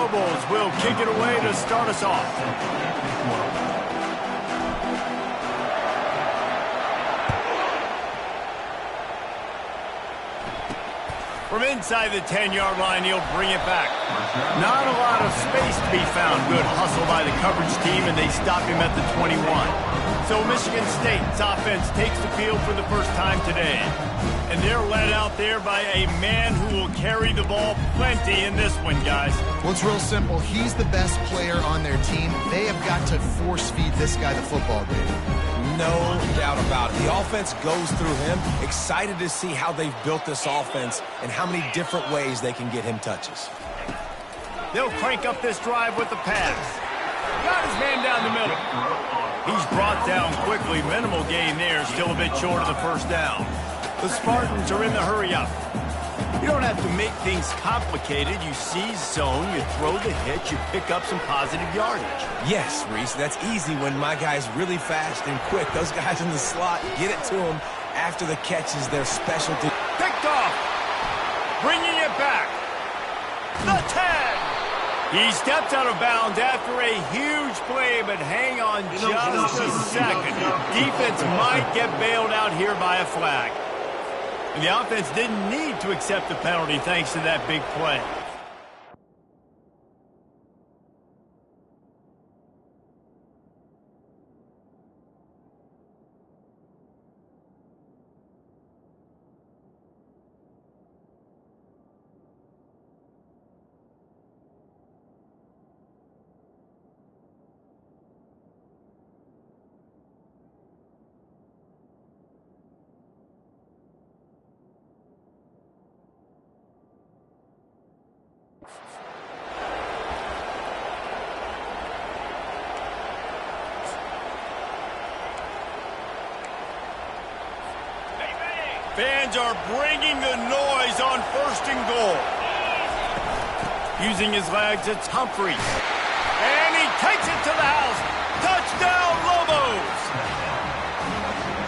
Lobos will kick it away to start us off. From inside the 10-yard line, he'll bring it back. Not a lot of space to be found. Good hustle by the coverage team, and they stop him at the 21. So Michigan State's offense takes the field for the first time today. And they're led out there by a man who will carry the ball plenty in this one, guys. Well, it's real simple. He's the best player on their team. They have got to force-feed this guy the football, David. No doubt about it. The offense goes through him. Excited to see how they've built this offense and how many different ways they can get him touches. They'll crank up this drive with the pass. Got his man down the middle. He's brought down quickly. Minimal gain there. Still a bit short of the first down. The Spartans are in the hurry-up. You don't have to make things complicated. You seize zone, you throw the hitch, you pick up some positive yardage. Yes, Reese, that's easy when my guy's really fast and quick. Those guys in the slot, get it to them after the catch is their specialty. Picked off. Bringing it back. The 10. He steps out of bounds after a huge play, but hang on just a second. Defense might get bailed out here by a flag. And the offense didn't need to accept the penalty thanks to that big play. Fans are bringing the noise on 1st and goal. Using his legs, it's Humphries. And he takes it to the house. Touchdown, Lobos!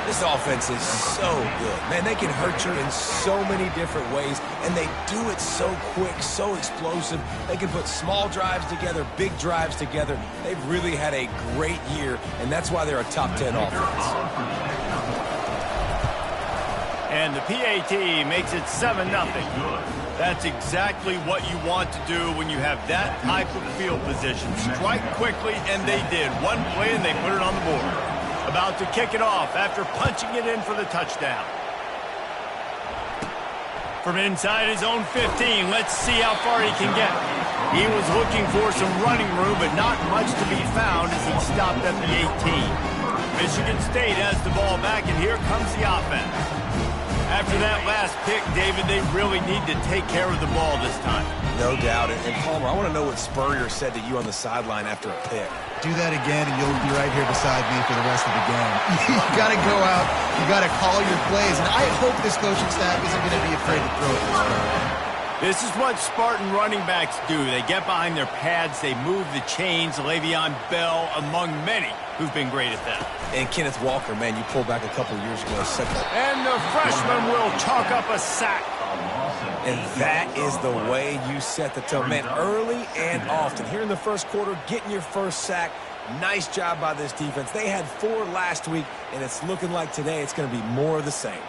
This offense is so good. Man, they can hurt you in so many different ways, and they do it so quick, so explosive. They can put small drives together, big drives together. They've really had a great year, and that's why they're a top 10 offense. And the PAT makes it 7-0. That's exactly what you want to do when you have that type of field position. Strike quickly, and they did. One play, and they put it on the board. About to kick it off after punching it in for the touchdown. From inside his own 15, let's see how far he can get. He was looking for some running room, but not much to be found as he stopped at the 18. Michigan State has the ball back, and here comes the offense. After that last pick, David, they really need to take care of the ball this time. No doubt. And Palmer, I want to know what Spurrier said to you on the sideline after a pick. Do that again, and you'll be right here beside me for the rest of the game. You got to go out. You got to call your plays. And I hope this coaching staff isn't going to be afraid to throw it this way. This is what Spartan running backs do. They get behind their pads, they move the chains. Le'Veon Bell, among many, who've been great at that. And Kenneth Walker, man, you pulled back a couple years ago. And the freshman will chalk up a sack. And that is the way you set the tone. Man, early and often. Here in the first quarter, getting your first sack. Nice job by this defense. They had 4 last week, and it's looking like today it's going to be more of the same.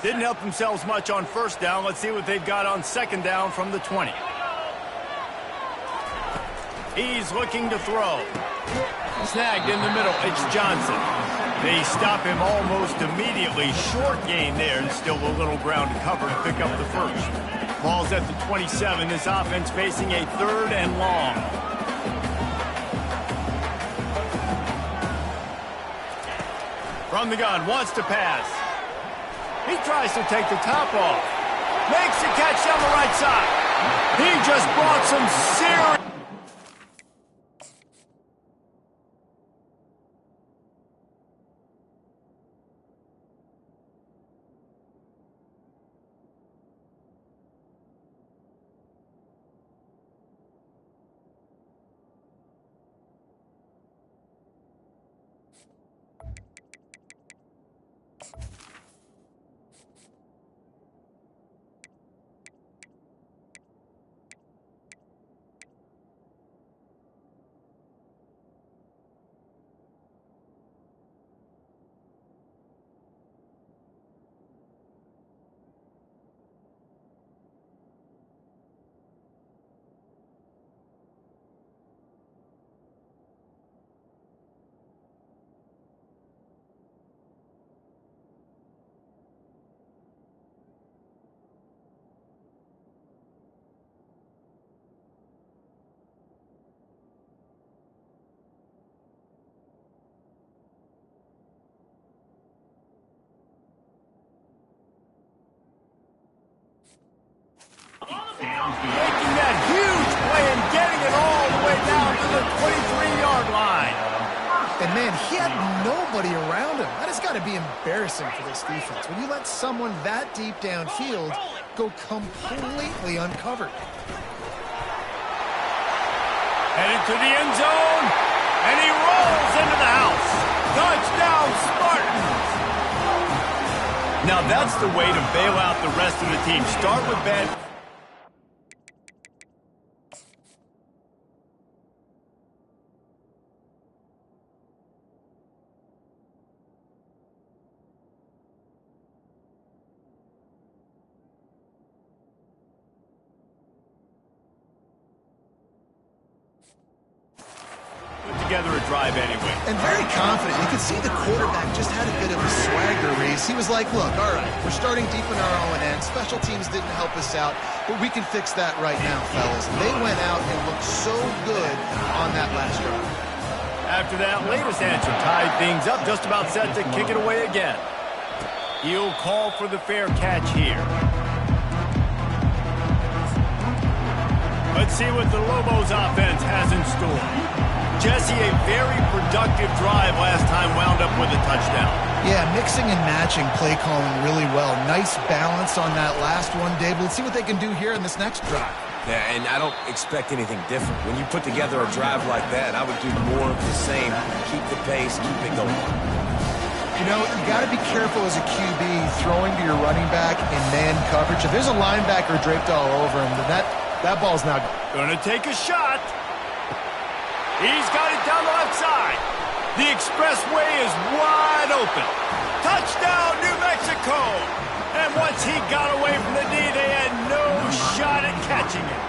Didn't help themselves much on first down. Let's see what they've got on second down from the 20. He's looking to throw. Snagged in the middle. It's Johnson. They stop him almost immediately. Short gain there, and still a little ground to cover to pick up the first. Ball's at the 27. This offense facing a 3rd and long. From the gun, wants to pass. He tries to take the top off. Makes the catch down the right side. He just brought some serious... the 23-yard line. And, man, he had nobody around him. That has got to be embarrassing for this defense. When you let someone that deep downfield go completely uncovered. Headed to the end zone, and he rolls into the house. Touchdown, Spartans! Now that's the way to bail out the rest of the team. Start with bad... together a drive anyway. And very confident. You could see the quarterback just had a bit of a swagger, Reese. He was like, look, all right, we're starting deep in our own end. Special teams didn't help us out, but we can fix that right now, fellas. And they went out and looked so good on that last drive. After that latest answer tied things up, just about set to kick it away again. He'll call for the fair catch here. Let's see what the Lobos offense has in store. Jesse, a very productive drive last time, wound up with a touchdown. Yeah, mixing and matching play calling really well. Nice balance on that last one, Dave. Let's see what they can do here in this next drive. Yeah, and I don't expect anything different. When you put together a drive like that, I would do more of the same. Keep the pace, keep it going. You know, you got to be careful as a QB throwing to your running back in man coverage. If there's a linebacker draped all over him, then that ball's not going to take a shot. He's got it down the left side. The expressway is wide open. Touchdown, New Mexico. And once he got away from the D, they had no shot at catching it.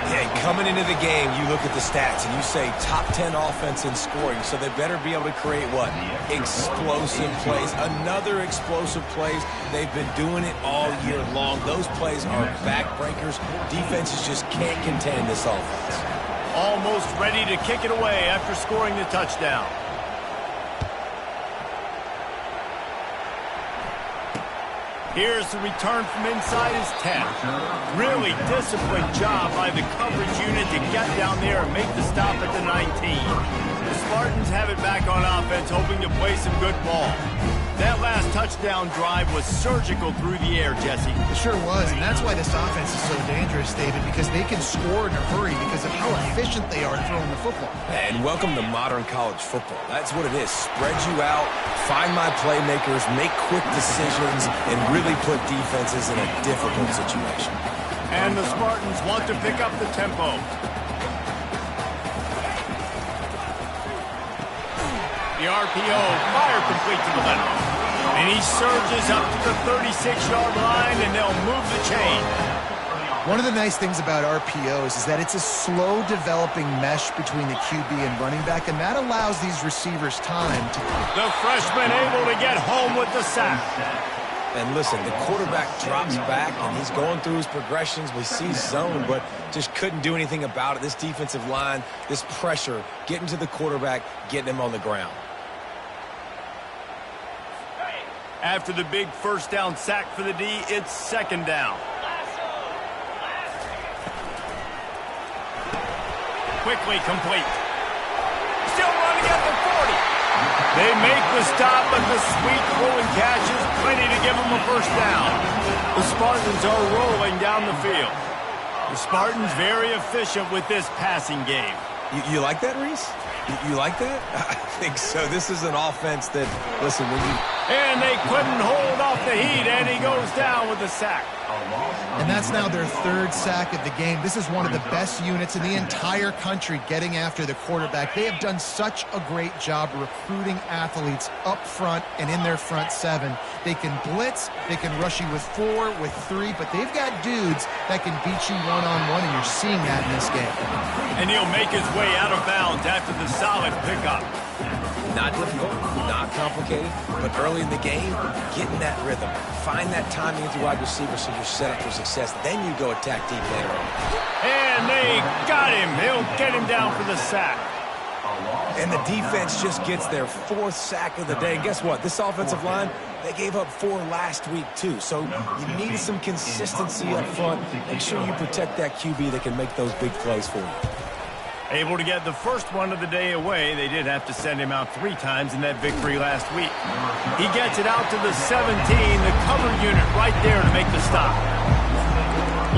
Yeah, coming into the game, you look at the stats and you say top 10 offense in scoring, so they better be able to create what? Explosive plays. Another explosive plays. They've been doing it all year long. Those plays are backbreakers. Defenses just can't contain this offense. Almost ready to kick it away after scoring the touchdown. Here's the return from inside his 10. Really disciplined job by the coverage unit to get down there and make the stop at the 19. The Spartans have it back on offense, hoping to play some good ball. That last touchdown drive was surgical through the air, Jesse. It sure was, and that's why this offense is so dangerous, David, because they can score in a hurry because of how efficient they are throwing the football. And welcome to modern college football. That's what it is. Spread you out, find my playmakers, make quick decisions, and really put defenses in a difficult situation. And the Spartans want to pick up the tempo. The RPO, fire complete to the left. And he surges up to the 36-yard line, and they'll move the chain. One of the nice things about RPOs is that it's a slow-developing mesh between the QB and running back, and that allows these receivers time to... The freshman able to get home with the sack. And listen, the quarterback drops back, and he's going through his progressions. We see zone, but just couldn't do anything about it. This defensive line, this pressure, getting to the quarterback, getting him on the ground. After the big first down sack for the D, it's second down. Quickly complete. Still running at the 40. They make the stop, but the sweet rolling catch is plenty to give them a first down. The Spartans are rolling down the field. The Spartans very efficient with this passing game. You like that, Reese? You like that? I think so. This is an offense that, listen, when you... And they couldn't hold off the heat, and he goes down with a sack. And that's now their third sack of the game. This is one of the best units in the entire country getting after the quarterback. They have done such a great job recruiting athletes up front and in their front seven. They can blitz, they can rush you with 4, with 3, but they've got dudes that can beat you one-on-one, and you're seeing that in this game. And he'll make his way out of bounds after the solid pickup. Not difficult, not complicated, but early in the game, get in that rhythm. Find that timing with your wide receiver so you're set up for success. Then you go attack deep later on. And they got him. He'll get him down for the sack. And the defense just gets their 4th sack of the day. And guess what? This offensive line, they gave up 4 last week too. So you need some consistency up front. Make sure you protect that QB that can make those big plays for you. Able to get the first one of the day away. They did have to send him out 3 times in that victory last week. He gets it out to the 17, the cover unit right there to make the stop.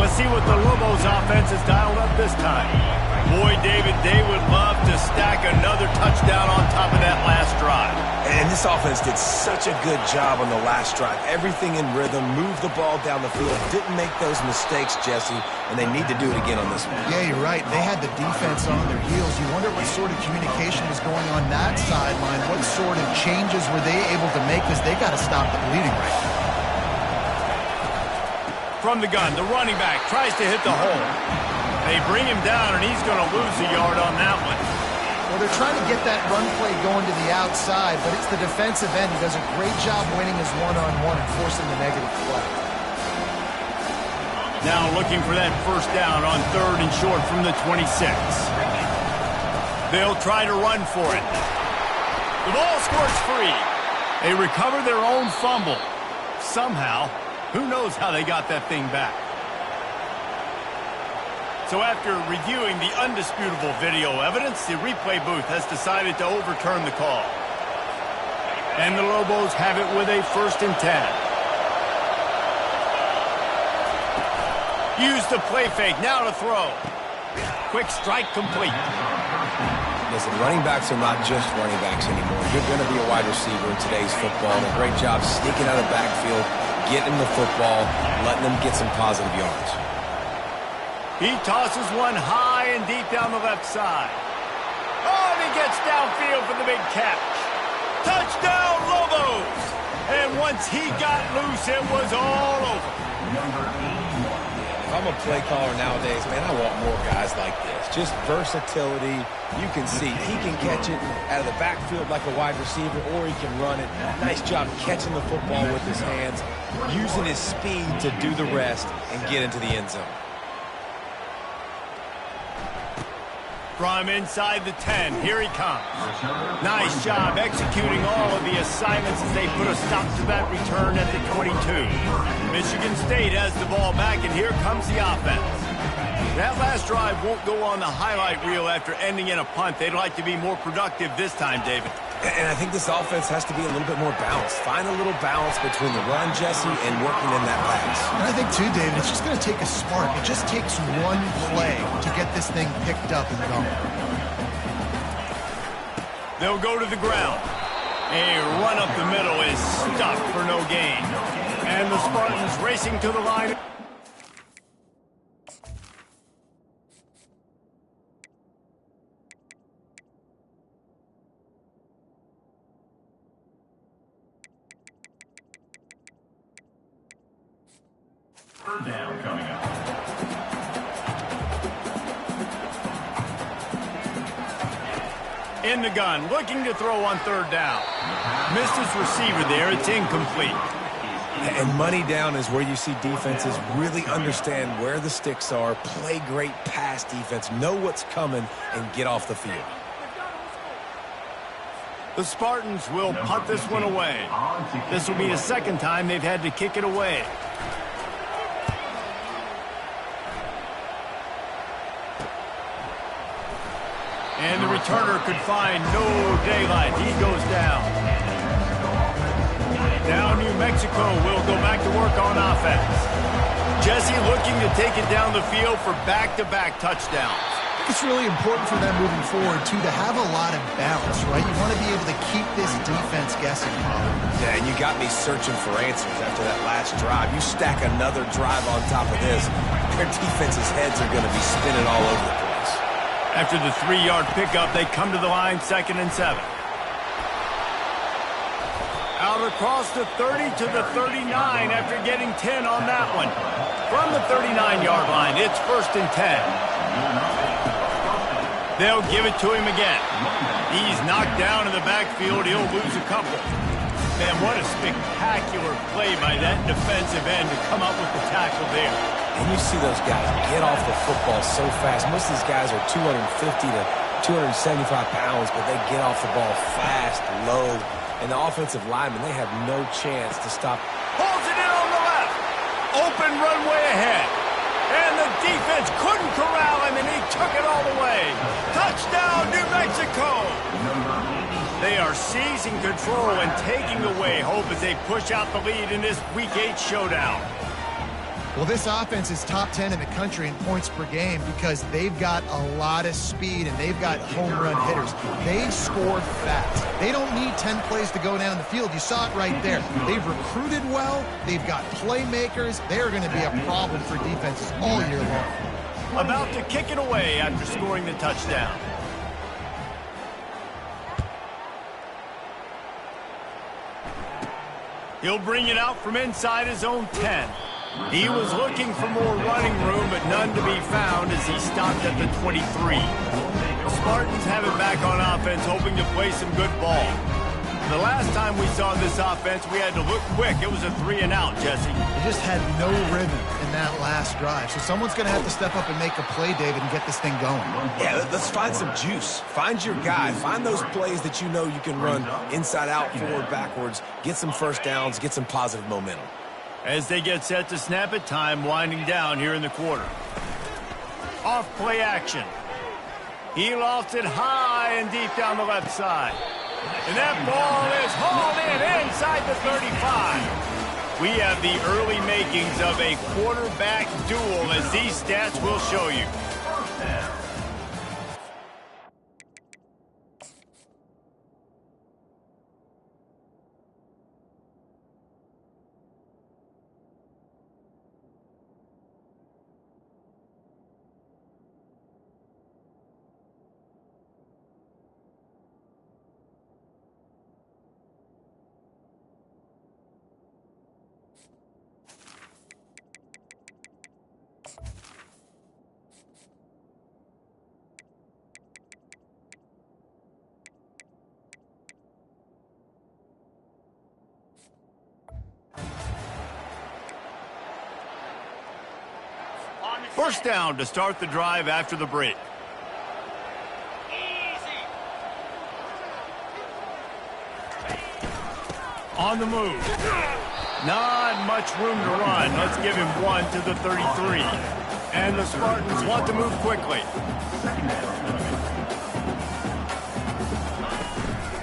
Let's see what the Lobos offense has dialed up this time. Boy, David, they would love to stack another touchdown on top of that last drive. And this offense did such a good job on the last drive. Everything in rhythm, moved the ball down the field, didn't make those mistakes, Jesse, and they need to do it again on this one. Yeah, you're right. They had the defense on their heels. You wonder what sort of communication was going on that sideline. What sort of changes were they able to make, because they got to stop the bleeding right now. From the gun, the running back tries to hit the hole. They bring him down, and he's going to lose a yard on that one. Well, they're trying to get that run play going to the outside, but it's the defensive end who does a great job winning his one-on-one and forcing the negative play. Now looking for that first down on 3rd and short from the 26. They'll try to run for it. The ball squirts free. They recover their own fumble. Somehow, who knows how they got that thing back. So after reviewing the undisputable video evidence, the replay booth has decided to overturn the call. And the Lobos have it with a 1st and 10. Use the play fake, now to throw. Quick strike complete. Listen, running backs are not just running backs anymore. You're going to be a wide receiver in today's football. And a great job sneaking out of the backfield, getting the football, letting them get some positive yards. He tosses one high and deep down the left side. Oh, and he gets downfield for the big catch. Touchdown, Lobos! And once he got loose, it was all over. If I'm a play caller nowadays, man, I want more guys like this. Just versatility. You can see he can catch it out of the backfield like a wide receiver, or he can run it. Nice job catching the football with his hands, using his speed to do the rest and get into the end zone. From inside the 10, here he comes. Nice job executing all of the assignments as they put a stop to that return at the 22. Michigan State has the ball back, and here comes the offense. That last drive won't go on the highlight reel after ending in a punt. They'd like to be more productive this time, David. And I think this offense has to be a little bit more balanced. Find a little balance between the run, Jesse, and working in that pass. And I think, too, David, it's just going to take a spark. It just takes one play to get this thing picked up and going. They'll go to the ground. A run up the middle is stuffed for no gain. And the Spartans racing to the line. Third down coming up. In the gun, looking to throw on 3rd down. Missed his receiver there, it's incomplete. And money down is where you see defenses really understand where the sticks are, play great pass defense, know what's coming, and get off the field. The Spartans will punt this one away. This will be the 2nd time they've had to kick it away. And the returner could find no daylight. He goes down. Now New Mexico will go back to work on offense. Jesse looking to take it down the field for back-to-back touchdowns. It's really important for them moving forward, too, to have a lot of balance, right? You want to be able to keep this defense guessing. Yeah, and you got me searching for answers after that last drive. You stack another drive on top of this, their defense's heads are going to be spinning all over the place. After the 3-yard pickup, they come to the line 2nd and 7. Out across the 30 to the 39 after getting 10 on that one. From the 39-yard line, it's 1st and 10. They'll give it to him again. He's knocked down in the backfield. He'll lose a couple. Man, what a spectacular play by that defensive end to come up with the tackle there. And you see those guys get off the football so fast. Most of these guys are 250 to 275 pounds, but they get off the ball fast, low. And the offensive linemen, they have no chance to stop. Pulls it in on the left. Open runway ahead. And the defense couldn't corral him, and he took it all the way. Touchdown, New Mexico! They are seizing control and taking away hope as they push out the lead in this Week 8 showdown. Well, this offense is top 10 in the country in points per game because they've got a lot of speed and they've got home run hitters. They score fast. They don't need 10 plays to go down the field. You saw it right there. They've recruited well. They've got playmakers. They're going to be a problem for defenses all year long. About to kick it away after scoring the touchdown. He'll bring it out from inside his own 10. He was looking for more running room, but none to be found as he stopped at the 23. The Spartans have it back on offense, hoping to play some good ball. The last time we saw this offense, we had to look quick. It was a 3-and-out, Jesse. They just had no rhythm in that last drive. So someone's going to have to step up and make a play, David, and get this thing going. Yeah, let's find some juice. Find your guy. Find those plays that you know you can run inside out, forward, backwards. Get some first downs. Get some positive momentum. As they get set to snap it, time winding down here in the quarter. Off play action. He lofts it high and deep down the left side. And that ball is hauled in inside the 35. We have the early makings of a quarterback duel, as these stats will show you. First down to start the drive after the break. On the move. Not much room to run. Let's give him one to the 33. And the Spartans want to move quickly.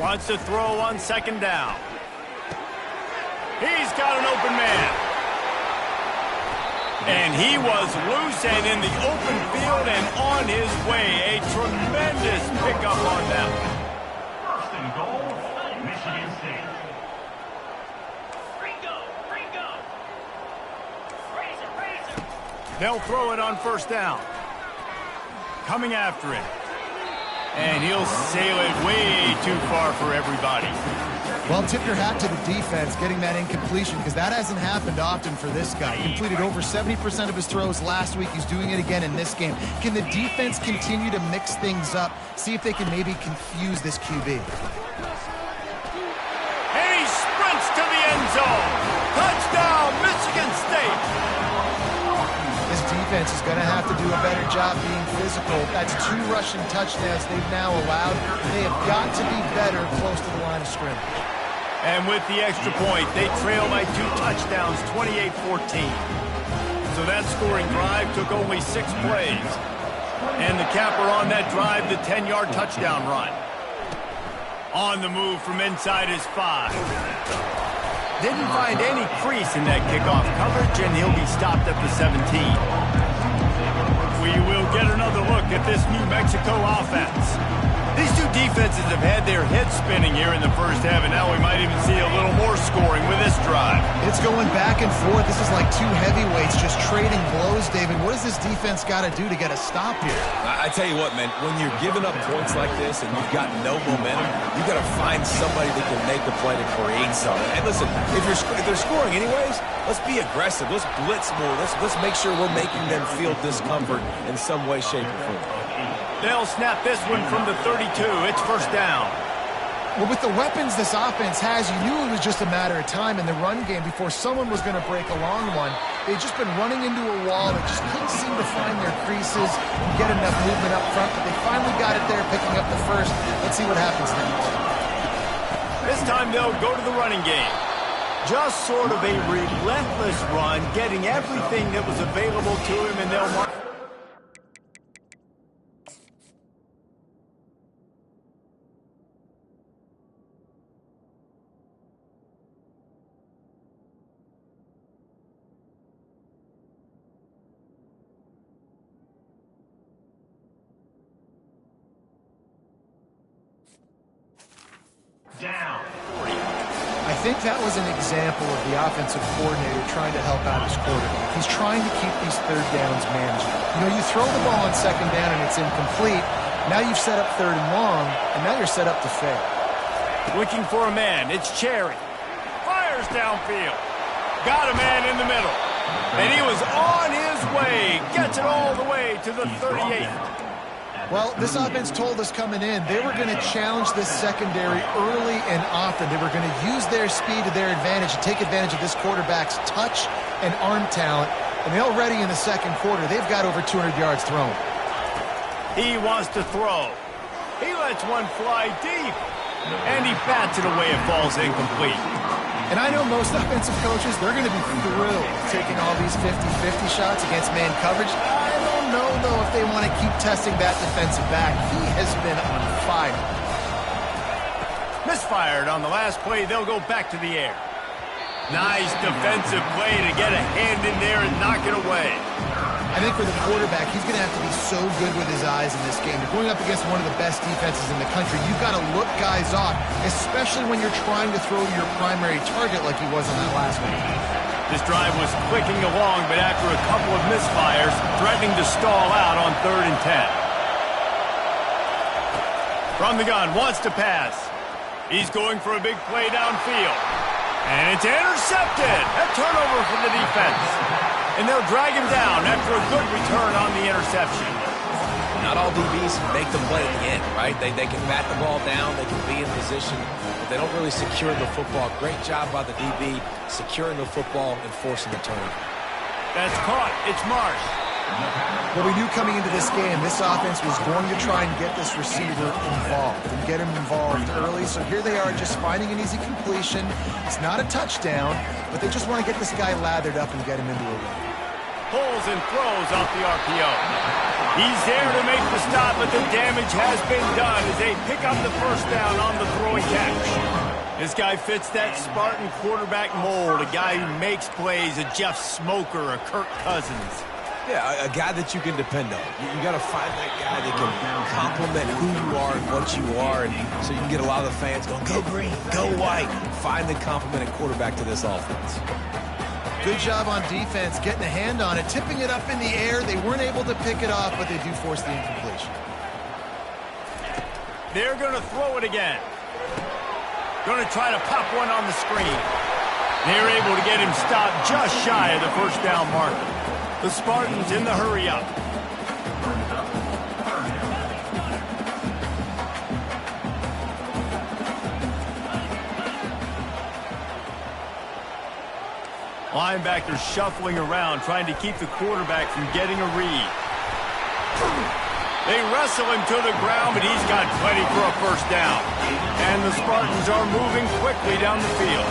Wants to throw on second down. He's got an open man. And he was loose and in the open field and on his way. A tremendous pickup on that one. First and goal, Michigan State. They'll throw it on first down. Coming after it. And he'll sail it way too far for everybody. Well, tip your hat to the defense getting that incompletion because that hasn't happened often for this guy. He completed over 70% of his throws last week. He's doing it again in this game. Can the defense continue to mix things up? See if they can maybe confuse this QB. And he sprints to the end zone. Touchdown, Michigan State. This defense is going to have to do a better job being physical. That's 2 rushing touchdowns they've now allowed. They have got to be better close to the line of scrimmage. And with the extra point, they trail by 2 touchdowns, 28-14. So that scoring drive took only 6 plays. And the capper on that drive, the 10-yard touchdown run. On the move from inside his 5. Didn't find any crease in that kickoff coverage, and he'll be stopped at the 17. We will get another look at this New Mexico offense. These two defenses have had their heads spinning here in the first half, and now we might even see a little more scoring with this drive. It's going back and forth. This is like 2 heavyweights just trading blows, David. What does this defense got to do to get a stop here? I tell you what, man, when you're giving up points like this and you've got no momentum, you got to find somebody that can make a play to create something. And listen, if they're scoring anyways, let's be aggressive. Let's blitz more. Let's make sure we're making them feel discomfort in some way, shape, or form. They'll snap this one from the 32. It's first down. Well, with the weapons this offense has, you knew it was just a matter of time in the run game before someone was going to break a long one. They've just been running into a wall. They just couldn't seem to find their creases and get enough movement up front, but they finally got it there, picking up the first. Let's see what happens next. This time they'll go to the running game. Just sort of a relentless run, getting everything that was available to him, and they'll mark. think that was an example of the offensive coordinator trying to help out his quarterback. He's trying to keep these third downs manageable. You know, you throw the ball on second down and it's incomplete. Now you've set up third and long, and now you're set up to fail. Looking for a man. It's Cherry. Fires downfield. Got a man in the middle. And he was on his way. Gets it all the way to the 38. Well, this offense told us coming in they were going to challenge this secondary early and often. They were going to use their speed to their advantage and take advantage of this quarterback's touch and arm talent. And already in the second quarter, they've got over 200 yards thrown. He wants to throw. He lets one fly deep. And he bats it away. It falls incomplete. And I know most offensive coaches, they're going to be thrilled taking all these 50-50 shots against man coverage. I don't know, though, if they want to keep testing that defensive back. He has been on fire. Misfired on the last play. They'll go back to the air. Nice defensive play to get a hand in there and knock it away. I think for the quarterback, he's going to have to be so good with his eyes in this game. You're going up against one of the best defenses in the country. You've got to look guys off, especially when you're trying to throw to your primary target like he was on that last one. This drive was clicking along, but after a couple of misfires, threatening to stall out on 3rd and 10. From the gun, wants to pass. He's going for a big play downfield. And it's intercepted. A turnover for the defense. And they'll drag him down after a good return on the interception. Not all DBs make the play at the end, right? They can bat the ball down, they can be in position, but they don't really secure the football. Great job by the DB securing the football and forcing the turnover. That's caught. It's Marsh. Well, we knew coming into this game, this offense was going to try and get this receiver involved and get him involved early. So here they are just finding an easy completion. It's not a touchdown, but they just want to get this guy lathered up and get him into a run. Pulls and throws off the RPO. He's there to make the stop, but the damage has been done as they pick up the first down on the throw and catch. This guy fits that Spartan quarterback mold, a guy who makes plays, a Jeff Smoker, a Kirk Cousins. Yeah, a guy that you can depend on. You got to find that guy that can complement who you are and what you are, and so you can get a lot of the fans going, go green, go white. Find the complementing quarterback to this offense. Good job on defense, getting a hand on it, tipping it up in the air. They weren't able to pick it off, but they do force the incompletion. They're going to throw it again. Going to try to pop one on the screen. They're able to get him stopped just shy of the first down marker. The Spartans in the hurry up. Linebackers shuffling around, trying to keep the quarterback from getting a read. They wrestle him to the ground, but he's got plenty for a first down. And the Spartans are moving quickly down the field.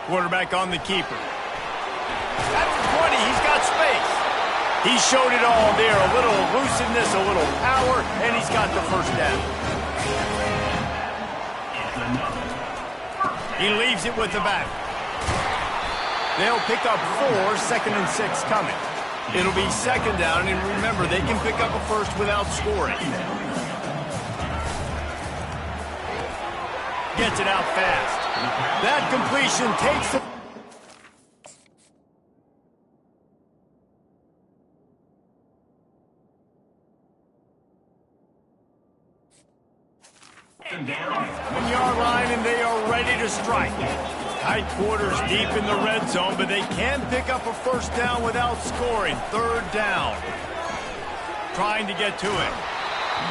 Quarterback on the keeper. At the 20, he's got space. He showed it all there. A little elusiveness, a little power, and he's got the first down. He leaves it with the back. They'll pick up 4, 2nd and 6 coming. It'll be second down, and remember, they can pick up a first without scoring. Gets it out fast. That completion takes it. One-yard line, and they are ready to strike. Tight quarters deep in the red zone, but they can pick up a first down without scoring. 3rd down. Trying to get to it.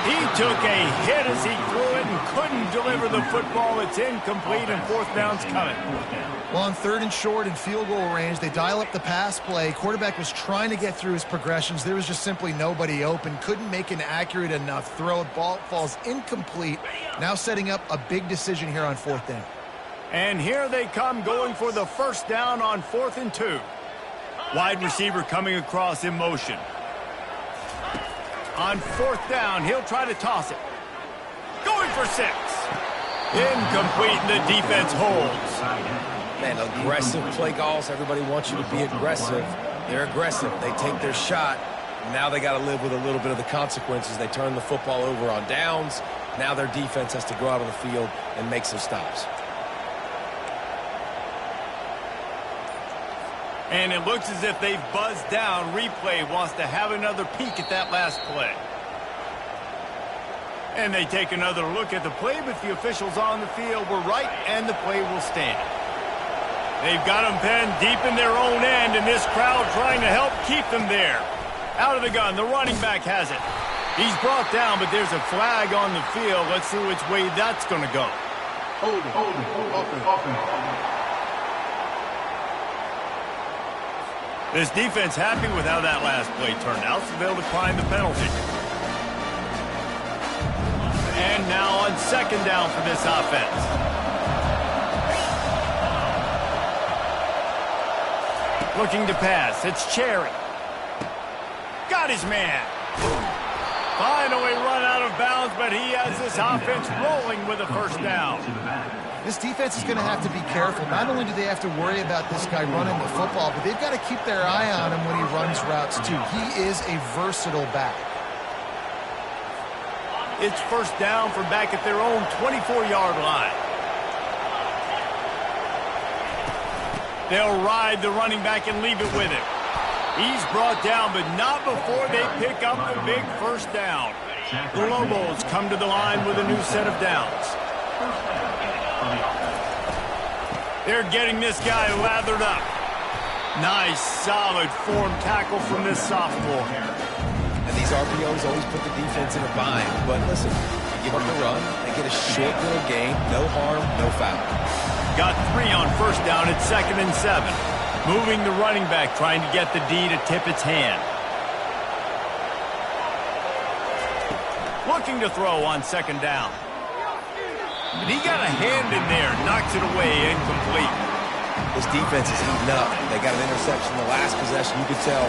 He took a hit as he threw it and couldn't deliver the football. It's incomplete, and 4th down's coming. Well, on 3rd and short and field goal range, they dial up the pass play. Quarterback was trying to get through his progressions. There was just simply nobody open. Couldn't make an accurate enough throw. Ball falls incomplete. Now setting up a big decision here on 4th down. And here they come, going for the first down on 4th and 2. Wide receiver coming across in motion. On 4th down, he'll try to toss it. Going for 6. Incomplete, and the defense holds. Man, aggressive play calls. Everybody wants you to be aggressive. They're aggressive. They take their shot. Now they got to live with a little bit of the consequences. They turn the football over on downs. Now their defense has to go out on the field and make some stops. And it looks as if they've buzzed down. Replay wants to have another peek at that last play. And they take another look at the play, but the officials on the field were right, and the play will stand. They've got them penned deep in their own end, and this crowd trying to help keep them there. Out of the gun, the running back has it. He's brought down, but there's a flag on the field. Let's see which way that's going to go. Hold it. This defense happy with how that last play turned out, so they'll decline the penalty. And now on second down for this offense. Looking to pass. It's Cherry. Got his man. Finally run out of bounds, but he has this offense rolling with a first down. This defense is going to have to be careful. Not only do they have to worry about this guy running the football, but they've got to keep their eye on him when he runs routes too. He is a versatile back. It's first down from back at their own 24-yard line. They'll ride the running back and leave it with him. He's brought down, but not before they pick up the big first down. The Lobos come to the line with a new set of downs. They're getting this guy lathered up. Nice, solid form tackle from this sophomore. And these RPOs always put the defense in a bind. But listen, you give them the run, they get a short little gain, no harm, no foul. Got 3 on first down at 2nd and 7. Moving the running back, trying to get the D to tip its hand. Looking to throw on second down. But he got a hand in there, knocks it away, incomplete. This defense is heating up. They got an interception the last possession. You could tell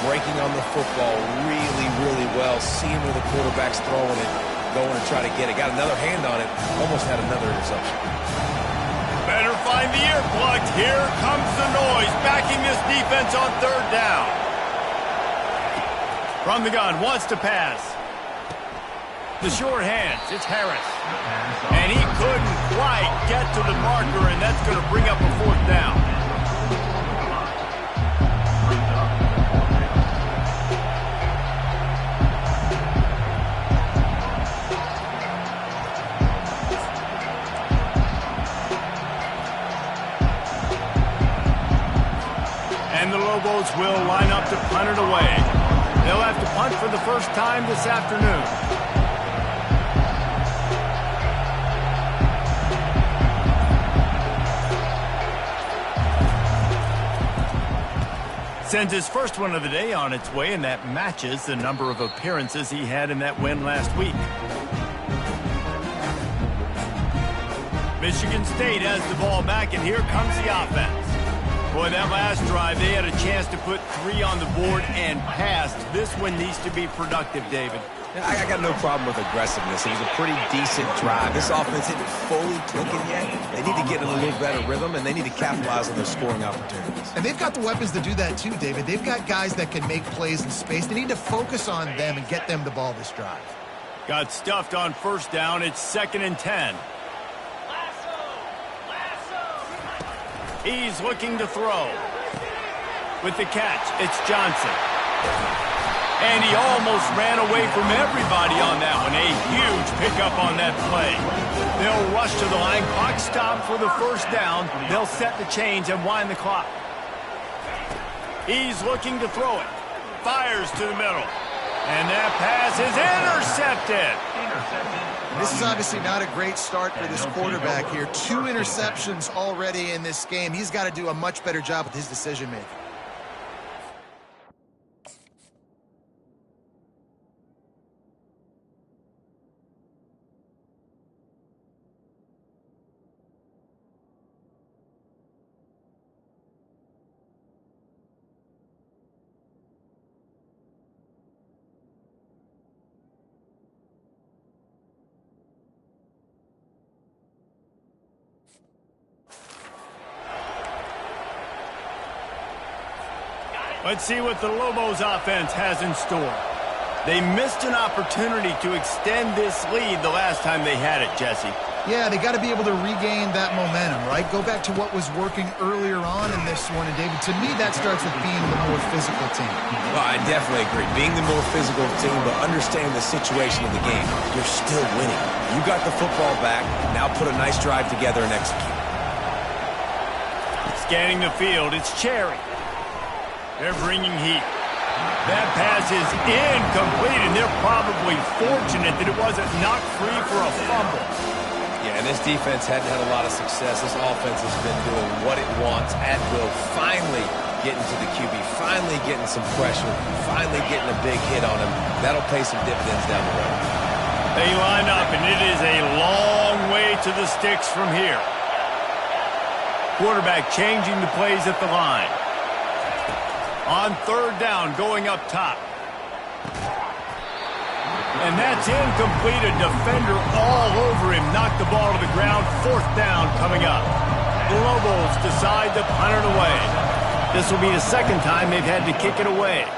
breaking on the football really, really well, seeing where the quarterback's throwing it, going to try to get it. Got another hand on it, almost had another interception. Better find the earplugs. Here comes the noise, backing this defense on third down. From the gun, wants to pass. The short hands, it's Harris. And he couldn't quite get to the marker, and that's going to bring up a fourth down. And the Lobos will line up to punt it away. They'll have to punt for the first time this afternoon. Sends his first one of the day on its way, and that matches the number of appearances he had in that win last week. Michigan State has the ball back, and here comes the offense. Boy, that last drive, they had a chance to put 3 on the board and passed. This one needs to be productive, David. I got no problem with aggressiveness. It was a pretty decent drive. This offense isn't fully clicking yet. They need to get in a little better rhythm, and they need to capitalize on their scoring opportunities. And they've got the weapons to do that too, David. They've got guys that can make plays in space. They need to focus on them and get them the ball this drive. Got stuffed on first down. It's 2nd and 10. He's looking to throw. With the catch, it's Johnson. And he almost ran away from everybody on that one. A huge pickup on that play. They'll rush to the line. Clock stop for the first down. They'll set the chains and wind the clock. He's looking to throw it. Fires to the middle. And that pass is intercepted. This is obviously not a great start for this quarterback here. 2 interceptions already in this game. He's got to do a much better job with his decision-making. Let's see what the Lobos offense has in store. They missed an opportunity to extend this lead the last time they had it, Jesse. Yeah, they got to be able to regain that momentum, right? Go back to what was working earlier on in this one. And, David, to me, that starts with being the more physical team. Well, I definitely agree. Being the more physical team, but understanding the situation of the game. You're still winning. You got the football back. Now put a nice drive together and execute. Scanning the field, it's Cherry. They're bringing heat. That pass is incomplete, and they're probably fortunate that it wasn't knocked free for a fumble. Yeah, and this defense hadn't had a lot of success. This offense has been doing what it wants at will. Finally getting to the QB, finally getting some pressure, finally getting a big hit on him. That'll pay some dividends down the road. They line up, and it is a long way to the sticks from here. Quarterback changing the plays at the line. On third down, going up top. And that's incomplete. A defender all over him. Knocked the ball to the ground. Fourth down coming up. The Lobos decide to punt it away. This will be the second time they've had to kick it away.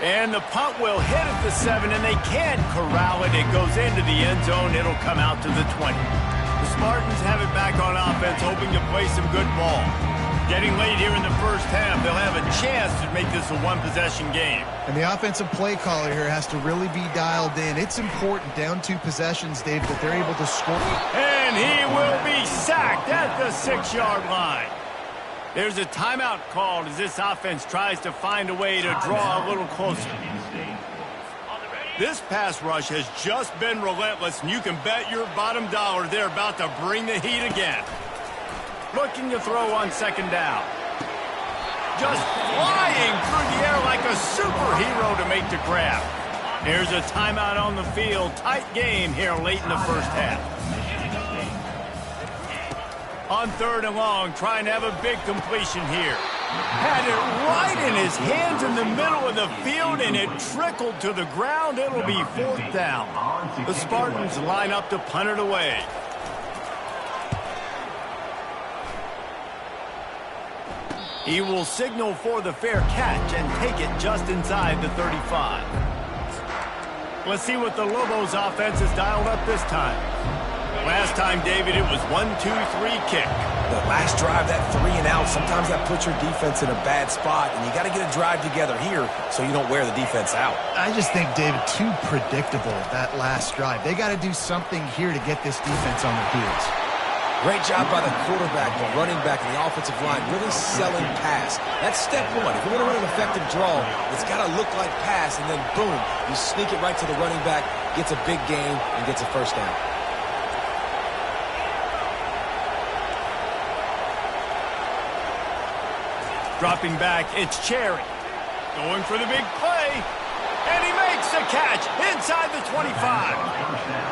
And the punt will hit at the 7, and they can't corral it. It goes into the end zone. It'll come out to the 20. The Spartans have it back on offense, hoping to play some good ball. Getting late here in the first half, they'll have a chance to make this a one-possession game. And the offensive play caller here has to really be dialed in. It's important, down 2 possessions, Dave, that they're able to score. And he will be sacked at the 6-yard line. There's a timeout called as this offense tries to find a way to draw a little closer. This pass rush has just been relentless, and you can bet your bottom dollar they're about to bring the heat again. Looking to throw on second down. Just flying through the air like a superhero to make the grab. Here's a timeout on the field. Tight game here late in the first half. On third and long, trying to have a big completion here. Had it right in his hands in the middle of the field, and it trickled to the ground. It'll be fourth down. The Spartans line up to punt it away. He will signal for the fair catch and take it just inside the 35. Let's see what the Lobos offense has dialed up this time. Last time, David, it was 1-2-3 kick. The last drive, that 3 and out, sometimes that puts your defense in a bad spot, and you got to get a drive together here so you don't wear the defense out. I just think, David, too predictable, that last drive. They got to do something here to get this defense on their heels. Great job by the quarterback, the running back, and the offensive line really selling pass. That's step one. If you're going to run an effective draw, it's got to look like pass, and then boom, you sneak it right to the running back, gets a big gain, and gets a first down. Dropping back, it's Cherry. Going for the big play. And he makes the catch inside the 25.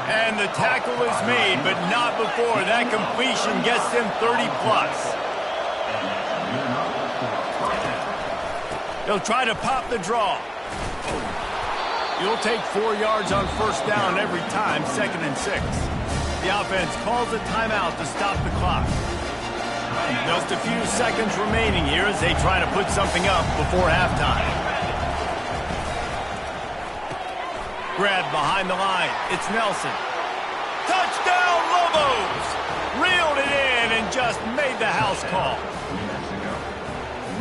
And the tackle is made, but not before that completion gets them 30-plus. He'll try to pop the draw. You'll take 4 yards on first down every time, 2nd and 6. The offense calls a timeout to stop the clock. Just a few seconds remaining here as they try to put something up before halftime. Grab behind the line. It's Nelson. Touchdown, Lobos! Reeled it in and just made the house call.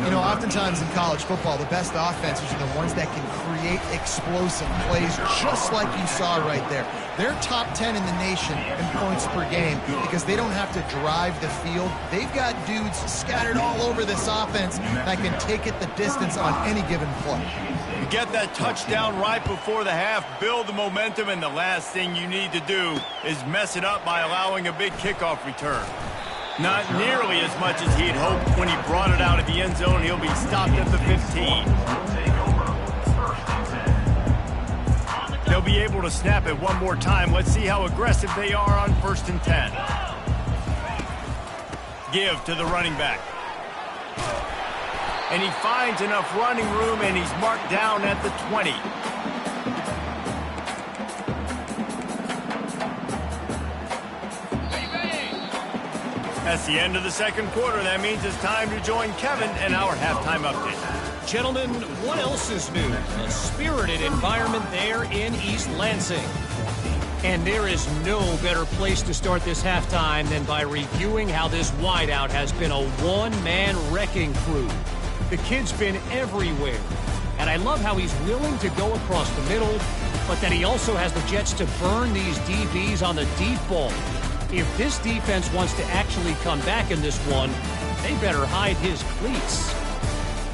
You know, oftentimes in college football, the best offenses are the ones that can create explosive plays, just like you saw right there. They're top 10 in the nation in points per game because they don't have to drive the field. They've got dudes scattered all over this offense that can take it the distance on any given play. You get that touchdown right before the half, build the momentum, and the last thing you need to do is mess it up by allowing a big kickoff return. Not nearly as much as he'd hoped when he brought it out of the end zone. He'll be stopped at the 15. They'll be able to snap it one more time. Let's see how aggressive they are on 1st and 10. Give to the running back. And he finds enough running room, and he's marked down at the 20. That's the end of the second quarter. That means it's time to join Kevin in our halftime update. Gentlemen, what else is new? A spirited environment there in East Lansing. And there is no better place to start this halftime than by reviewing how this wideout has been a one-man wrecking crew. The kid's been everywhere. And I love how he's willing to go across the middle, but that he also has the jets to burn these DBs on the deep ball. If this defense wants to actually come back in this one, they better hide his cleats.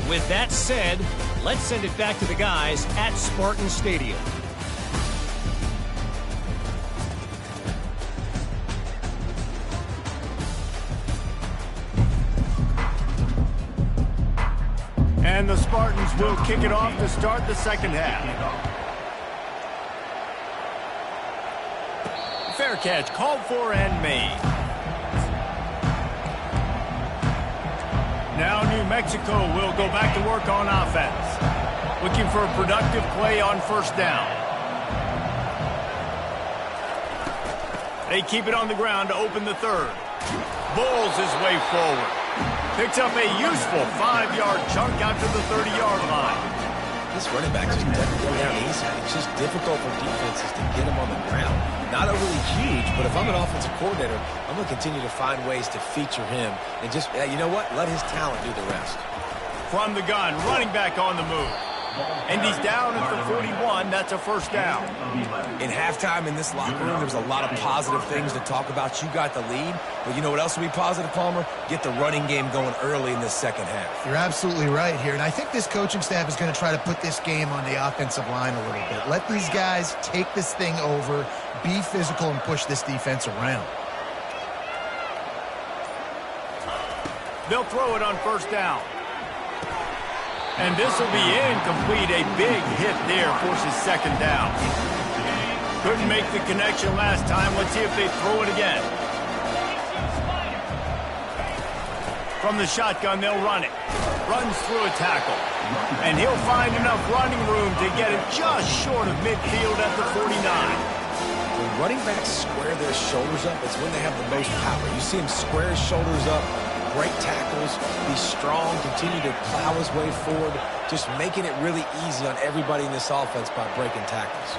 With that said, let's send it back to the guys at Spartan Stadium. And the Spartans will kick it off to start the second half. Fair catch called for and made. Now New Mexico will go back to work on offense. Looking for a productive play on first down. They keep it on the ground to open the third. Bowls his way forward. Picks up a useful 5-yard chunk out to the 30-yard line. This running back just doesn't go down easy. It's just difficult for defenses to get him on the ground. Not overly huge, but if I'm an offensive coordinator, I'm going to continue to find ways to feature him and just, you know what, let his talent do the rest. From the gun, running back on the move. And he's down at the 41. That's a first down. In halftime in this locker room, there's a lot of positive things to talk about. You got the lead, but you know what else will be positive, Palmer? Get the running game going early in this second half. You're absolutely right here, and I think this coaching staff is going to try to put this game on the offensive line a little bit. Let these guys take this thing over, be physical, and push this defense around. They'll throw it on first down. And this will be incomplete. A big hit there forces second down. Couldn't make the connection last time. Let's see if they throw it again. From the shotgun, they'll run it. Runs through a tackle. And he'll find enough running room to get it just short of midfield at the 49. When running backs square their shoulders up, it's when they have the most power. You see him square his shoulders up, break tackles, be strong, continue to plow his way forward, just making it really easy on everybody in this offense by breaking tackles.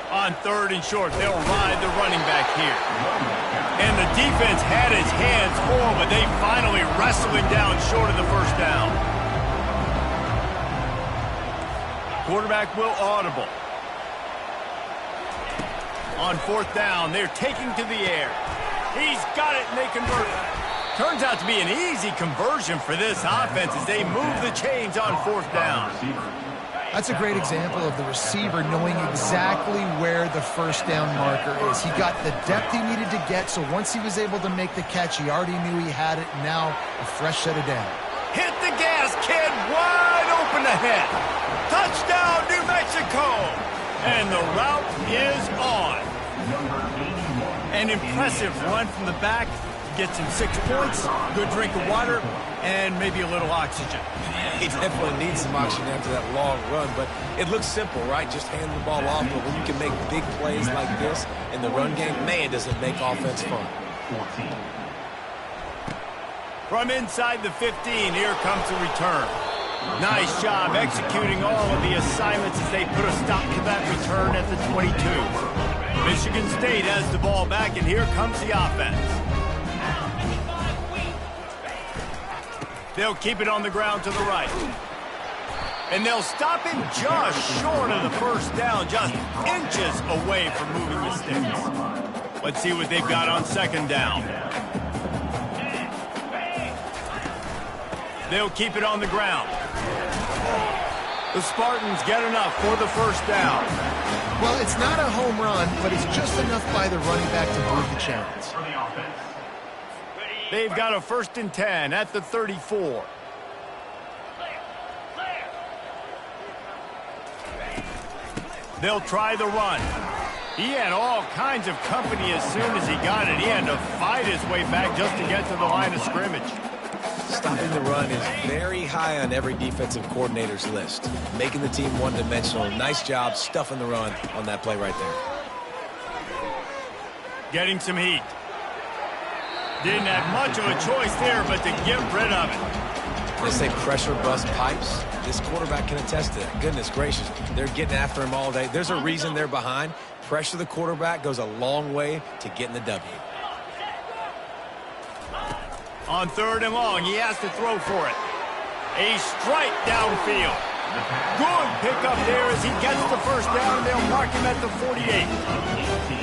On third and short, they'll ride the running back here. And the defense had his hands full, but they finally wrestle him down short of the first down. Quarterback will audible. On fourth down, they're taking to the air. He's got it, and they convert. Turns out to be an easy conversion for this offense as they move the chains on fourth down. That's a great example of the receiver knowing exactly where the first down marker is. He got the depth he needed to get, so once he was able to make the catch, he already knew he had it. Now, a fresh set of down. Hit the gas, kid. Wide open ahead. Touchdown, New Mexico. And the route is on. An impressive run from the back. Gets him 6 points, good drink of water, and maybe a little oxygen. He definitely needs some oxygen after that long run, but it looks simple, right? Just hand the ball off, but when you can make big plays like this in the run game, man, does it make offense fun. From inside the 15, here comes the return. Nice job executing all of the assignments as they put a stop to that return at the 22. Michigan State has the ball back, and here comes the offense. They'll keep it on the ground to the right. And they'll stop him just short of the first down, just inches away from moving the sticks. Let's see what they've got on second down. They'll keep it on the ground. The Spartans get enough for the first down. Well, it's not a home run, but it's just enough by the running back to move the chains. They've got a 1st and 10 at the 34. They'll try the run. He had all kinds of company as soon as he got it. He had to fight his way back just to get to the line of scrimmage. Stopping the run is very high on every defensive coordinator's list. Making the team one-dimensional. Nice job stuffing the run on that play right there. Getting some heat. Didn't have much of a choice there, but to get rid of it. They say pressure bust pipes. This quarterback can attest to that. Goodness gracious, they're getting after him all day. There's a reason they're behind. Pressure the quarterback goes a long way to getting the W. On 3rd and long, he has to throw for it. A strike downfield. Good pickup there as he gets the first down, and they'll mark him at the 48.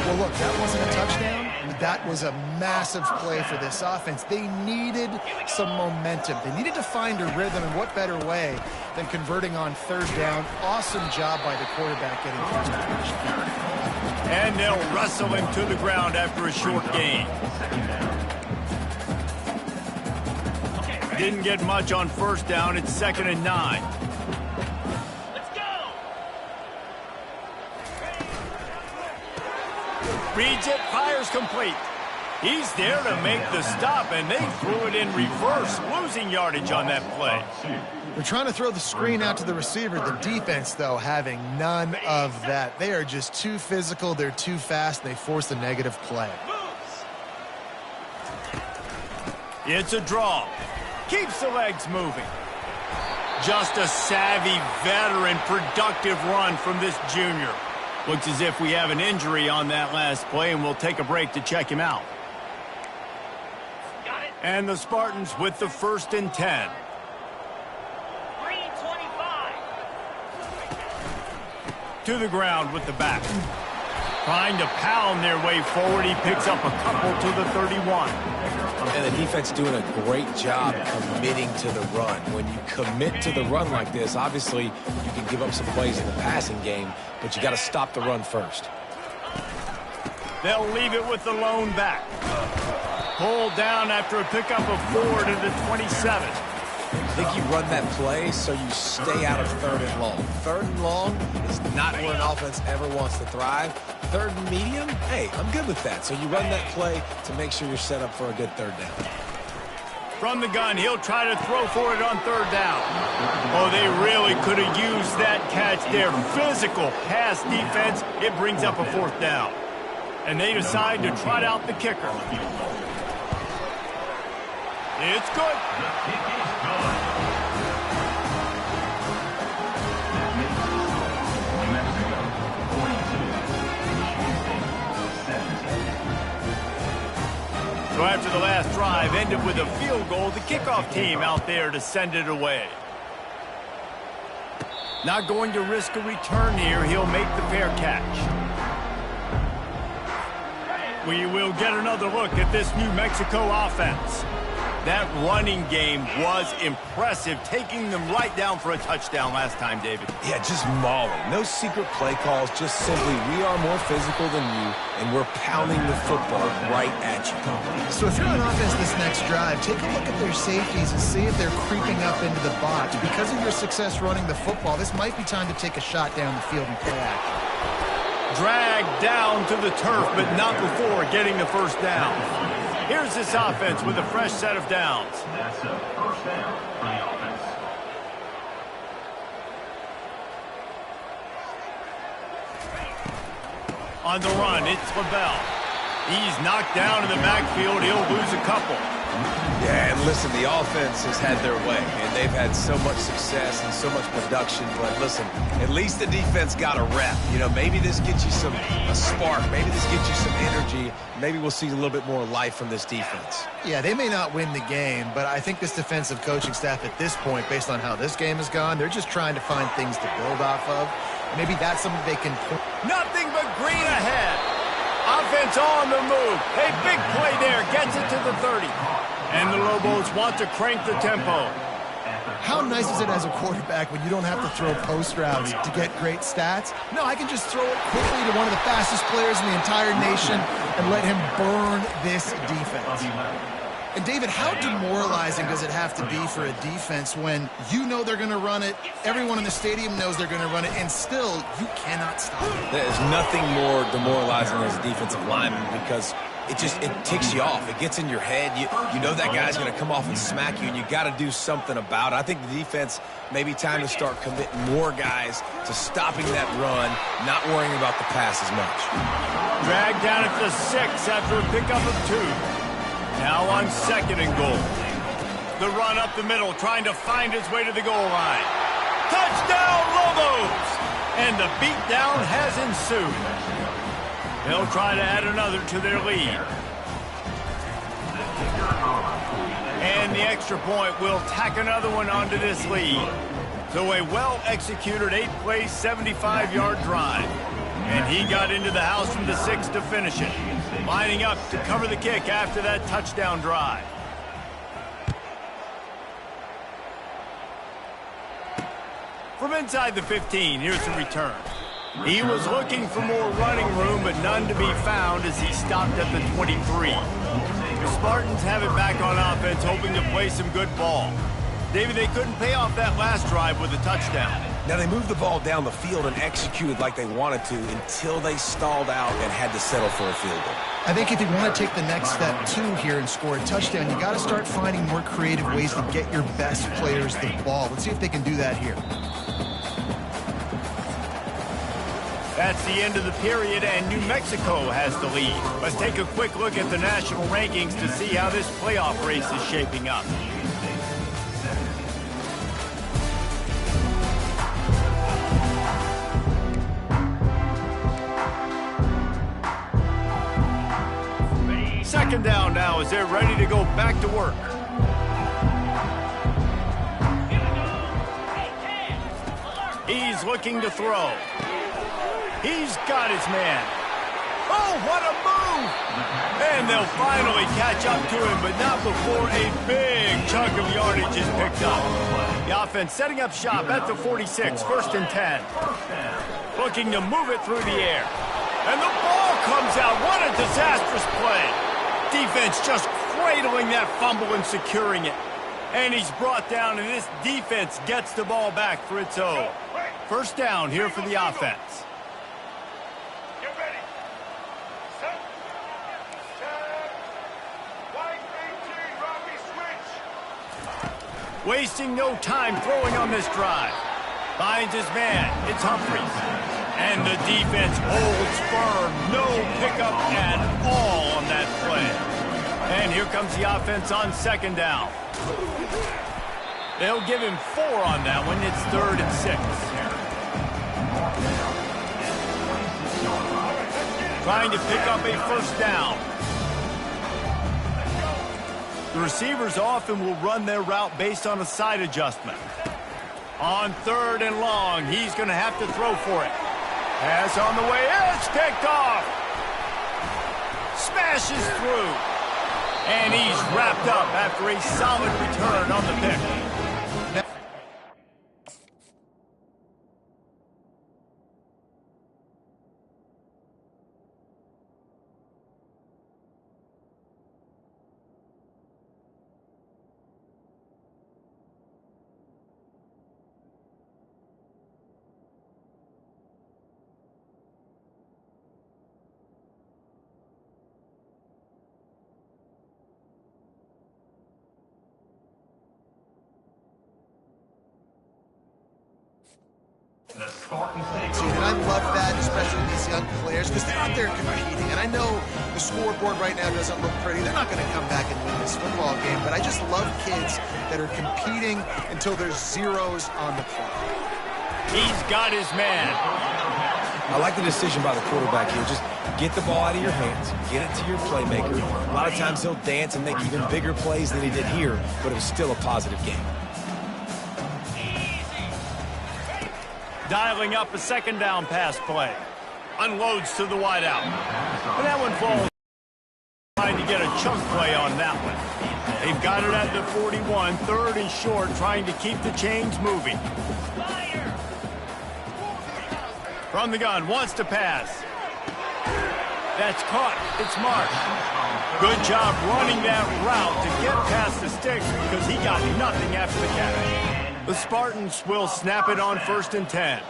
Well, look, that wasn't a touchdown. That was a massive play for this offense. They needed some momentum. They needed to find a rhythm, and what better way than converting on 3rd down. Awesome job by the quarterback getting first position. And they'll wrestle him to the ground after a short gain. Didn't get much on 1st down. It's 2nd and 9. Reads it, fires complete. He's there to make the stop, and they threw it in reverse, losing yardage on that play. They're trying to throw the screen out to the receiver. The defense, though, having none of that. They are just too physical. They're too fast. They force a negative play. It's a draw. Keeps the legs moving. Just a savvy, veteran, productive run from this junior. Looks as if we have an injury on that last play, and we'll take a break to check him out. And the Spartans with the 1st and 10. 325. To the ground with the back. Trying to pound their way forward. He picks up a couple to the 31. And the defense doing a great job committing to the run. When you commit to the run like this, obviously you can give up some plays in the passing game, but you got to stop the run first. They'll leave it with the lone back. Pulled down after a pickup of 4 to the 27. I think you run that play so you stay out of 3rd and long. 3rd and long is not where an offense ever wants to thrive. 3rd and medium, hey, I'm good with that. So you run that play to make sure you're set up for a good 3rd down. From the gun, he'll try to throw for it on 3rd down. Oh, they really could have used that catch there. Physical pass defense. It brings up a 4th down. And they decide to trot out the kicker. It's good. So after the last drive ended with a field goal, the kickoff team out there to send it away. Not going to risk a return here. He'll make the fair catch. We will get another look at this New Mexico offense. That running game was impressive, taking them right down for a touchdown last time, David. Yeah, just mauling. No secret play calls, just simply we are more physical than you, and we're pounding the football right at you. So if you're on offense this next drive, take a look at their safeties and see if they're creeping up into the box. Because of your success running the football, this might be time to take a shot down the field and play action. Dragged down to the turf, but not before getting the 1st down. Here's this offense with a fresh set of downs. That's a 1st down for the offense. On the run, it's Lavelle. He's knocked down in the backfield. He'll lose a couple. Yeah, and listen, the offense has had their way, and they've had so much success and so much production. But listen, at least the defense got a rep. You know, maybe this gets you a spark. Maybe this gets you some energy. Maybe we'll see a little bit more life from this defense. Yeah, they may not win the game, but I think this defensive coaching staff at this point, based on how this game has gone, they're just trying to find things to build off of. Maybe that's something they can put. Nothing but green ahead. Offense on the move. A big play there. Gets it to the 30. And the Lobos want to crank the tempo. How nice is it as a quarterback when you don't have to throw post routes to get great stats? No, I can just throw it quickly to one of the fastest players in the entire nation and let him burn this defense. And David, how demoralizing does it have to be for a defense when you know they're going to run it, everyone in the stadium knows they're going to run it, and still you cannot stop it? There's nothing more demoralizing as a defensive lineman because it ticks you off. It gets in your head. You know that guy's going to come off and smack you, and you got to do something about it. I think the defense may be time to start committing more guys to stopping that run, not worrying about the pass as much. Dragged down at the 6 after a pickup of 2. Now on 2nd and goal. The run up the middle, trying to find his way to the goal line. Touchdown, Lobos! And the beatdown has ensued. They'll try to add another to their lead. And the extra point will tack another one onto this lead. So a well-executed 8-play, 75-yard drive. And he got into the house from the 6 to finish it. Lining up to cover the kick after that touchdown drive. From inside the 15, here's the return. He was looking for more running room, but none to be found as he stopped at the 23. The Spartans have it back on offense, hoping to play some good ball. David, they couldn't pay off that last drive with a touchdown. Now, they moved the ball down the field and executed like they wanted to until they stalled out and had to settle for a field goal. I think if you want to take the next step, too, here and score a touchdown, you got to start finding more creative ways to get your best players the ball. Let's see if they can do that here. That's the end of the period, and New Mexico has the lead. Let's take a quick look at the national rankings to see how this playoff race is shaping up. Second down now as they're ready to go back to work. He's looking to throw. He's got his man. Oh, what a move! And they'll finally catch up to him, but not before a big chunk of yardage is picked up. The offense setting up shop at the 46, 1st and 10. Looking to move it through the air. And the ball comes out. What a disastrous play. Defense just cradling that fumble and securing it. And he's brought down, and this defense gets the ball back for its own. First down here for the offense. Wasting no time throwing on this drive. Finds his man. It's Humphries. And the defense holds firm. No pickup at all on that play. And here comes the offense on 2nd down. They'll give him 4 on that one. It's 3rd and 6. Trying to pick up a first down. The receivers often will run their route based on a side adjustment. On 3rd and long, he's going to have to throw for it. Pass on the way. It's picked off. Smashes through. And he's wrapped up after a solid return on the pick. And I love that, especially these young players, because they're out there competing. And I know the scoreboard right now doesn't look pretty. They're not going to come back and win this football game, but I just love kids that are competing until there's zeros on the clock. He's got his man. I like the decision by the quarterback here. Just get the ball out of your hands, get it to your playmaker. A lot of times he'll dance and make even bigger plays than he did here, but it was still a positive game. Dialing up a 2nd down pass play. Unloads to the wideout. And that one falls. Trying to get a chunk play on that one. They've got it at the 41. 3rd and short, trying to keep the chains moving. From the gun, wants to pass. That's caught. It's Marsh. Good job running that route to get past the sticks because he got nothing after the catch. The Spartans will snap it on 1st and 10.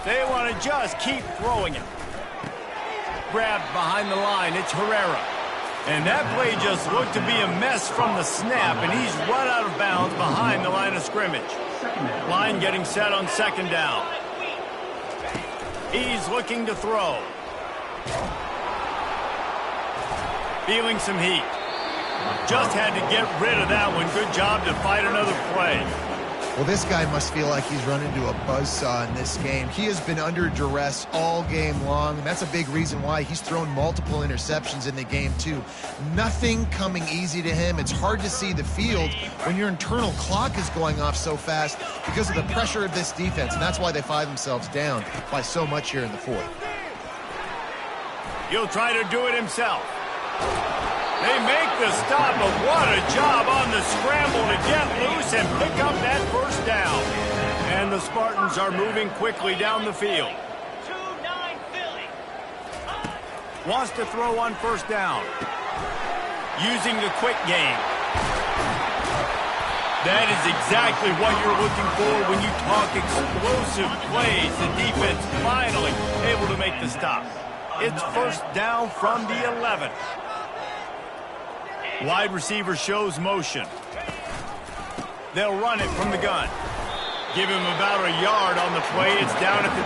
They want to just keep throwing it. Grabbed behind the line, it's Herrera. And that play just looked to be a mess from the snap, and he's run out of bounds behind the line of scrimmage. Line getting set on 2nd down. He's looking to throw. Feeling some heat. Just had to get rid of that one. Good job to fight another play. Well, this guy must feel like he's run into a buzzsaw in this game. He has been under duress all game long, and that's a big reason why he's thrown multiple interceptions in the game, too. Nothing coming easy to him. It's hard to see the field when your internal clock is going off so fast because of the pressure of this defense, and that's why they find themselves down by so much here in the fourth. He'll try to do it himself. They make the stop, but what a job on the scramble to get loose and pick up that first down. And the Spartans are moving quickly down the field. 2-9 Philly. Wants to throw on first down. Using the quick game. That is exactly what you're looking for when you talk explosive plays. The defense finally able to make the stop. It's first down from the 11. Wide receiver shows motion. They'll run it from the gun. Give him about a yard on the play. It's down at the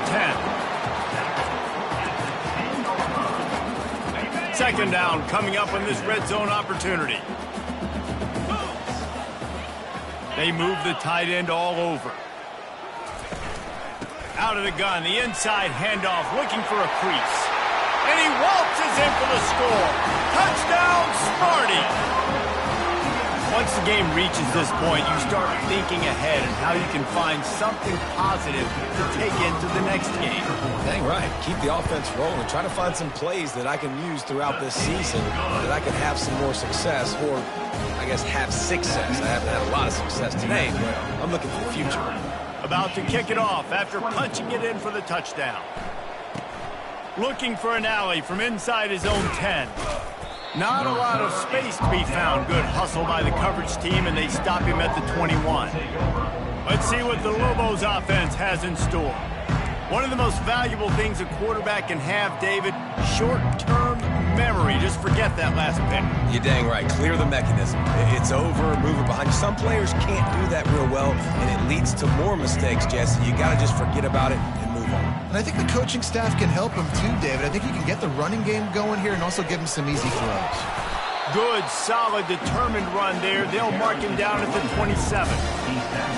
10. Second down coming up on this red zone opportunity. They move the tight end all over. Out of the gun, the inside handoff, looking for a crease. And he waltzes in for the score. Touchdown, Sparty! Once the game reaches this point, you start thinking ahead and how you can find something positive to take into the next game. Dang right. Keep the offense rolling. Try to find some plays that I can use throughout this season that I can have some more success, or I guess have success. I haven't had a lot of success today, but I'm looking for the future. About to kick it off after punching it in for the touchdown. Looking for an alley from inside his own 10. Not a lot of space to be found. Good hustle by the coverage team, and they stop him at the 21. Let's see what the Lobos offense has in store. One of the most valuable things a quarterback can have, David, short-term memory. Just forget that last pick. You're dang right. Clear the mechanism. It's over, move it behind you. Some players can't do that real well, and it leads to more mistakes, Jesse. You got to just forget about it and move on. And I think the coaching staff can help him too, David. I think he can get the running game going here and also give him some easy throws. Good, solid, determined run there. They'll mark him down at the 27.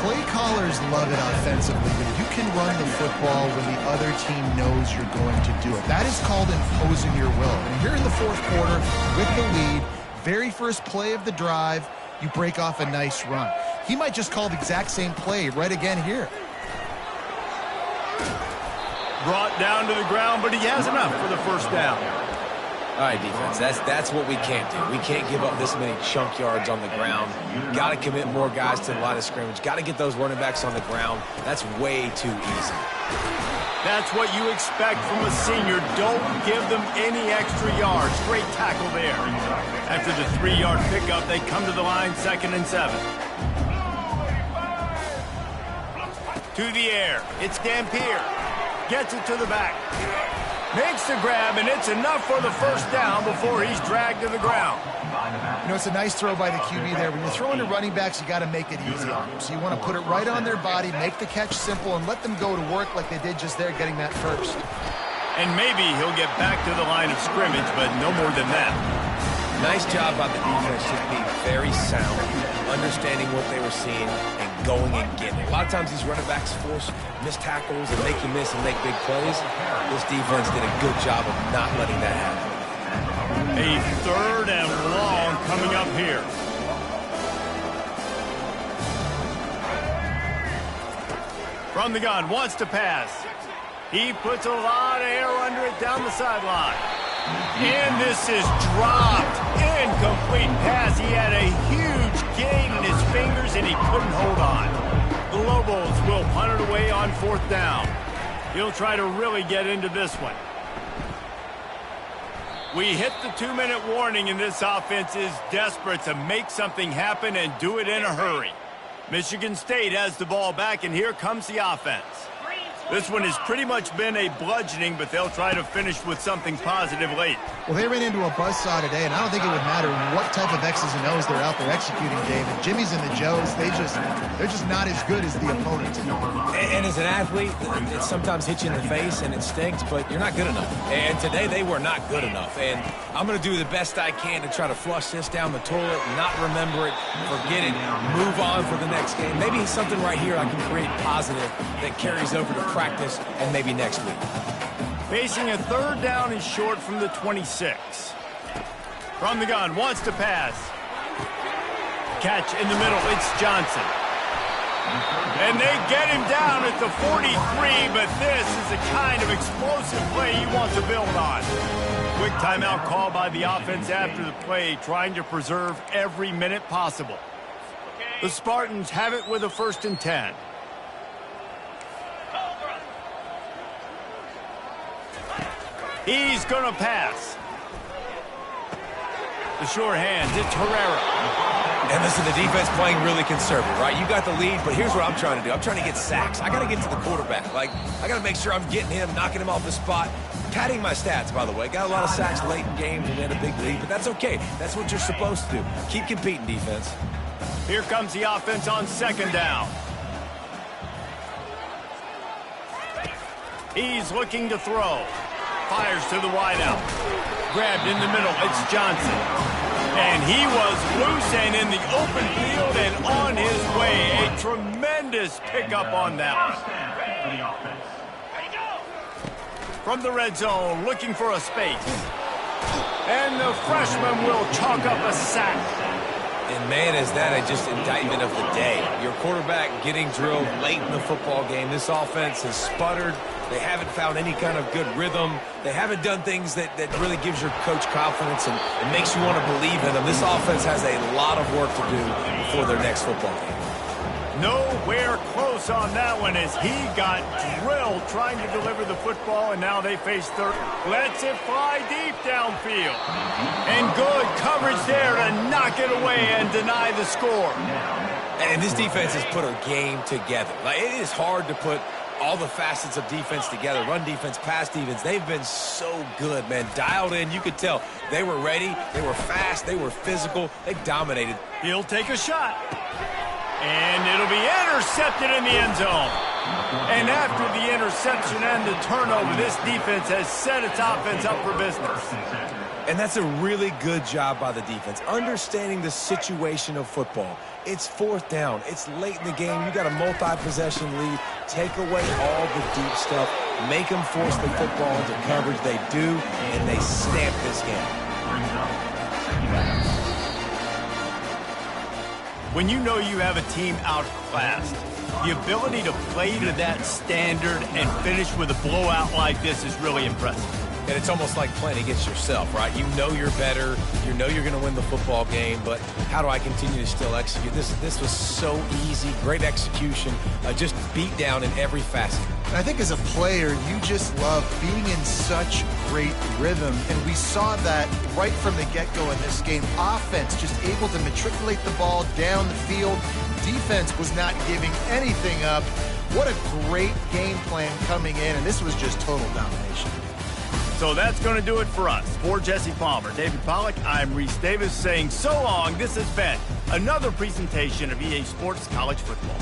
Play callers love it offensively, but you can run the football when the other team knows you're going to do it. That is called imposing your will. And here in the fourth quarter, with the lead, very first play of the drive, you break off a nice run. He might just call the exact same play right again here. Brought down to the ground, but he has enough for the first down. All right, defense, that's what we can't do. We can't give up this many chunk yards on the ground. Got to commit more guys to the line of scrimmage. Got to get those running backs on the ground. That's way too easy. That's what you expect from a senior. Don't give them any extra yards. Great tackle there. After the 3-yard pickup, they come to the line, 2nd and 7. To the air. It's Dampier. Gets it to the back. Makes the grab, and it's enough for the first down before he's dragged to the ground. You know, it's a nice throw by the QB there. When you're throwing to running backs, you got to make it easy on them. So you want to put it right on their body, make the catch simple, and let them go to work like they did just there, getting that first. And maybe he'll get back to the line of scrimmage, but no more than that. Nice job by the defense, just being very sound, understanding what they were seeing, and going and getting it. A lot of times these running backs force missed tackles and make you miss and make big plays. This defense did a good job of not letting that happen. A 3rd and long coming up here. From the gun, wants to pass. He puts a lot of air under it down the sideline. And this is dropped. Incomplete pass. He had a huge gain in his fingers, and he couldn't hold on. The Lobos will punt it away on 4th down. He'll try to really get into this one. We hit the 2-minute warning, and this offense is desperate to make something happen and do it in a hurry. Michigan State has the ball back, and here comes the offense. This one has pretty much been a bludgeoning, but they'll try to finish with something positive late. Well, they ran into a buzzsaw today, and I don't think it would matter what type of X's and O's they're out there executing, David. Jimmy's and the Joes, they're just not as good as the opponent. And as an athlete, it sometimes hits you in the face and it stinks, but you're not good enough. And today they were not good enough. And I'm going to do the best I can to try to flush this down the toilet, not remember it, forget it, move on for the next game. Maybe something right here I can create positive that carries over to practice and maybe next week. Facing a third down and short from the 26. From the gun, wants to pass. Catch in the middle, it's Johnson. And they get him down at the 43, but this is the kind of explosive play you want to build on. Quick timeout call by the offense after the play, trying to preserve every minute possible. The Spartans have it with a 1st and 10. He's going to pass. The short hands, it's Herrera. And listen, the defense playing really conservative, right? You got the lead, but here's what I'm trying to do. I'm trying to get sacks. I got to get to the quarterback. I got to make sure I'm getting him, knocking him off the spot. Padding my stats, by the way. Got a lot of sacks late in games and then a big lead, but that's okay. That's what you're supposed to do. Keep competing, defense. Here comes the offense on 2nd down. He's looking to throw. Fires to the wideout. Grabbed in the middle, it's Johnson. And he was loose and in the open field and on his way. A tremendous pickup on that one. From the red zone, looking for a space. And the freshman will chalk up a sack. And, man, is that just indictment of the day. Your quarterback getting drilled late in the football game. This offense has sputtered. They haven't found any kind of good rhythm. They haven't done things that really gives your coach confidence and makes you want to believe in them. This offense has a lot of work to do before their next football game. Nowhere close on that one as he got drilled trying to deliver the football, and now they face third. Lets it fly deep downfield. And good coverage there to knock it away and deny the score. And this defense has put a game together. It is hard to put all the facets of defense together. Run defense, pass defense. They've been so good, man. Dialed in. You could tell they were ready. They were fast. They were physical. They dominated. He'll take a shot. And it'll be intercepted in the end zone. And after the interception and the turnover, this defense has set its offense up for business. And that's a really good job by the defense, understanding the situation of football. It's 4th down. It's late in the game. You got a multi-possession lead. Take away all the deep stuff. Make them force the football into coverage. They do, and they stamp this game. When you know you have a team outclassed, the ability to play to that standard and finish with a blowout like this is really impressive. And it's almost like playing against yourself, right? You know you're better. You know you're going to win the football game, but how do I continue to still execute? This was so easy. Great execution. Just beat down in every facet. And I think as a player, you just love being in such great rhythm. And we saw that right from the get-go in this game. Offense just able to matriculate the ball down the field. Defense was not giving anything up. What a great game plan coming in, and this was just total domination. So that's going to do it for us. For Jesse Palmer, David Pollack, I'm Reese Davis saying so long. This has been another presentation of EA Sports College Football.